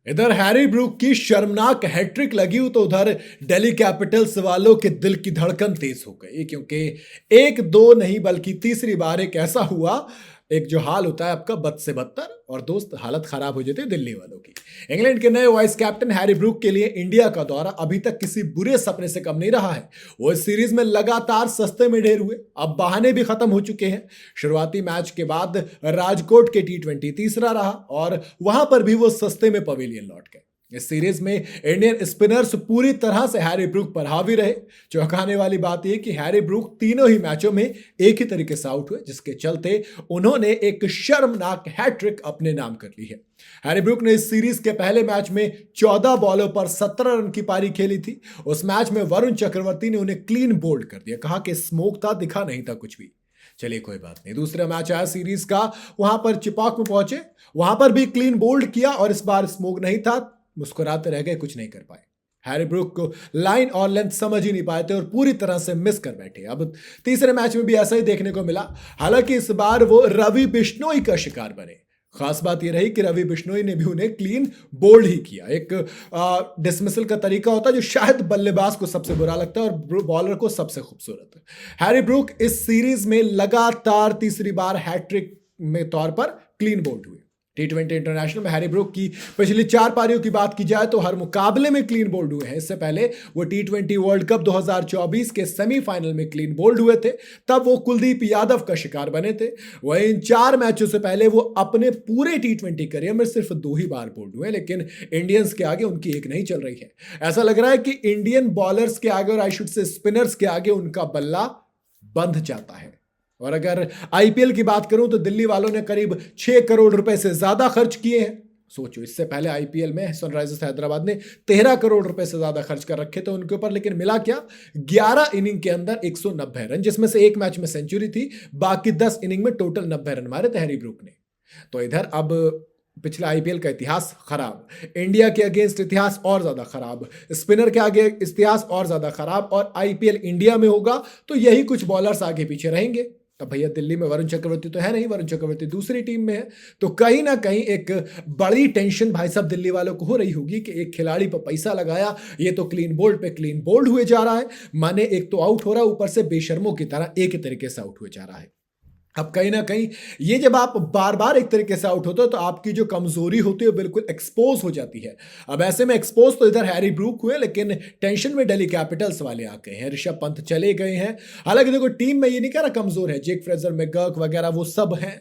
इधर Harry Brook की शर्मनाक हैट्रिक लगी तो उधर दिल्ली कैपिटल्स वालों के दिल की धड़कन तेज हो गई, क्योंकि एक दो नहीं बल्कि तीसरी बार एक ऐसा हुआ, एक जो हाल होता है आपका बद से बदतर, और दोस्त हालत खराब हो जाती है दिल्ली वालों की। इंग्लैंड के नए वाइस कैप्टन हैरी ब्रूक के लिए इंडिया का दौरा अभी तक किसी बुरे सपने से कम नहीं रहा है। वो इस सीरीज में लगातार सस्ते में ढेर हुए, अब बहाने भी खत्म हो चुके हैं। शुरुआती मैच के बाद राजकोट के टी20 तीसरा रहा और वहां पर भी वो सस्ते में पवेलियन लौट गए। इस सीरीज में इंडियन स्पिनर्स पूरी तरह से हैरी ब्रूक पर हावी रहे। चौंकाने वाली बात यह कि हैरी ब्रूक तीनों ही मैचों में एक ही तरीके से आउट हुए, जिसके चलते उन्होंने एक शर्मनाक हैट्रिक अपने नाम कर ली है। हैरी ब्रूक ने इस सीरीज के पहले मैच में 14 बॉलों पर 17 रन की पारी खेली थी। उस मैच में वरुण चक्रवर्ती ने उन्हें क्लीन बोल्ड कर दिया, कहा कि स्मोक था, दिखा नहीं था कुछ भी। चलिए कोई बात नहीं। दूसरा मैच आया सीरीज का, वहां पर चिपॉक में पहुंचे, वहां पर भी क्लीन बोल्ड किया और इस बार स्मोक नहीं था। मुस्कुराते रह गए, कुछ नहीं कर पाए। हैरी ब्रूक को लाइन और लेंथ समझ ही नहीं पाए थे और पूरी तरह से मिस कर बैठे। अब तीसरे मैच में भी ऐसा ही देखने को मिला, हालांकि इस बार वो रवि बिश्नोई का शिकार बने। खास बात यह रही कि रवि बिश्नोई ने भी उन्हें क्लीन बोल्ड ही किया। एक डिसमिसल का तरीका होता है जो शायद बल्लेबाज को सबसे बुरा लगता है और बॉलर को सबसे खूबसूरत। हैरी ब्रूक इस सीरीज में लगातार तीसरी बार हैट्रिक में तौर पर क्लीन बोल्ड हुए। टी20 इंटरनेशनल में हैरी ब्रूक की पिछली 4 पारियों की बात की जाए तो हर मुकाबले में क्लीन बोल्ड हुए हैं। इससे पहले वो टी20 वर्ल्ड कप 2024 के सेमीफाइनल में क्लीन बोल्ड हुए थे, तब वो कुलदीप यादव का शिकार बने थे। वहीं इन 4 मैचों से पहले वो अपने पूरे टी20 करियर में सिर्फ 2 ही बार बोल्ड हुए, लेकिन इंडियंस के आगे उनकी एक नहीं चल रही है। ऐसा लग रहा है कि इंडियन बॉलर्स के आगे और आई शुड से स्पिनर्स के आगे उनका बल्ला बंध जाता है। और अगर आईपीएल की बात करूं तो दिल्ली वालों ने करीब 6 करोड़ रुपए से ज्यादा खर्च किए हैं। सोचो, इससे पहले आईपीएल में सनराइजर्स हैदराबाद ने 13 करोड़ रुपए से ज्यादा खर्च कर रखे थे उनके ऊपर, लेकिन मिला क्या? 11 इनिंग के अंदर 190 रन, जिसमें से एक मैच में सेंचुरी थी, बाकी 10 इनिंग में टोटल 90 रन मारे थे हैरी ब्रूक ने। तो इधर अब पिछले आईपीएल का इतिहास खराब, इंडिया के अगेंस्ट इतिहास और ज्यादा खराब, स्पिनर के आगे इतिहास और ज्यादा खराब, और आईपीएल इंडिया में होगा तो यही कुछ बॉलर्स आगे पीछे रहेंगे। अब भैया दिल्ली में वरुण चक्रवर्ती तो है नहीं, वरुण चक्रवर्ती दूसरी टीम में है, तो कहीं ना कहीं एक बड़ी टेंशन भाई साहब दिल्ली वालों को हो रही होगी कि एक खिलाड़ी पर पैसा लगाया, ये तो क्लीन बोल्ड पे क्लीन बोल्ड हुए जा रहा है, माने एक तो आउट हो रहा है, ऊपर से बेशर्मों की तरह एक ही तरीके से आउट हुए जा रहा है। अब कहीं ना कहीं ये जब आप बार बार एक तरीके से आउट होते हो तो आपकी जो कमजोरी होती है बिल्कुल एक्सपोज हो जाती है। अब ऐसे में एक्सपोज तो इधर हैरी ब्रूक हुए, लेकिन टेंशन में दिल्ली कैपिटल्स वाले आ गए हैं। ऋषभ पंत चले गए हैं, हालांकि देखो टीम में ये नहीं कह रहा कमजोर है, जेक फ्रेजर, मैकगर्क वगैरह वो सब हैं,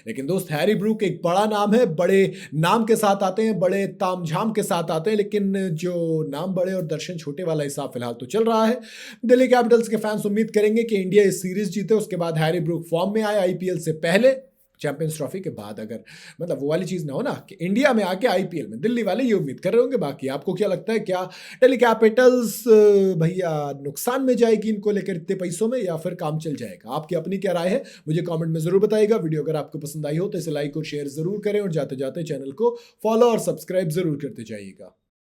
लेकिन दोस्त हैरी ब्रूक एक बड़ा नाम है, बड़े नाम के साथ आते हैं, बड़े तामझाम के साथ आते हैं, लेकिन जो नाम बड़े और दर्शन छोटे वाला हिसाब फिलहाल तो चल रहा है। दिल्ली कैपिटल्स के फैंस उम्मीद करेंगे कि इंडिया इस सीरीज जीते, उसके बाद हैरी ब्रूक फॉर्म में आए आईपीएल से पहले, चैंपियंस ट्रॉफी के बाद, अगर मतलब वो वाली चीज ना हो ना कि इंडिया में आके आईपीएल में, दिल्ली वाले ये उम्मीद कर रहे होंगे। बाकी आपको क्या लगता है, क्या दिल्ली कैपिटल्स भैया नुकसान में जाएगी इनको लेकर इतने पैसों में, या फिर काम चल जाएगा? आपकी अपनी क्या राय है मुझे कमेंट में जरूर बताइएगा। वीडियो अगर आपको पसंद आई हो तो इसे लाइक और शेयर जरूर करें, और जाते जाते चैनल को फॉलो और सब्सक्राइब जरूर करते जाइएगा।